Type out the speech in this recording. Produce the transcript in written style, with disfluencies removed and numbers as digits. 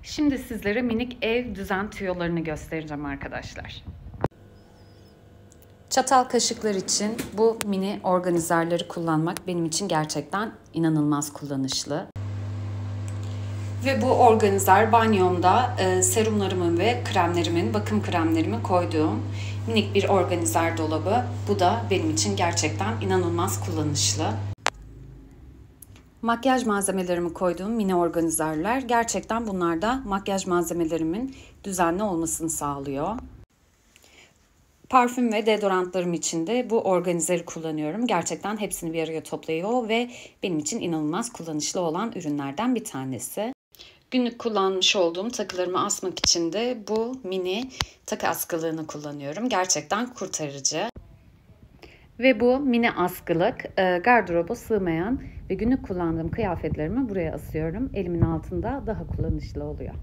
Şimdi sizlere minik ev düzen tüyolarını göstereceğim arkadaşlar. Çatal kaşıklar için bu mini organizerleri kullanmak benim için gerçekten inanılmaz kullanışlı. Ve bu organizer banyomda serumlarımın ve kremlerimin, bakım kremlerimi koyduğum minik bir organizer dolabı. Bu da benim için gerçekten inanılmaz kullanışlı. Makyaj malzemelerimi koyduğum mini organizerler, gerçekten bunlar da makyaj malzemelerimin düzenli olmasını sağlıyor. Parfüm ve deodorantlarım için de bu organizeri kullanıyorum. Gerçekten hepsini bir araya topluyor ve benim için inanılmaz kullanışlı olan ürünlerden bir tanesi. Günlük kullanmış olduğum takılarımı asmak için de bu mini takı askılığını kullanıyorum. Gerçekten kurtarıcı. Ve bu mini askılık gardıroba sığmayan ve günlük kullandığım kıyafetlerimi buraya asıyorum. Elimin altında daha kullanışlı oluyor.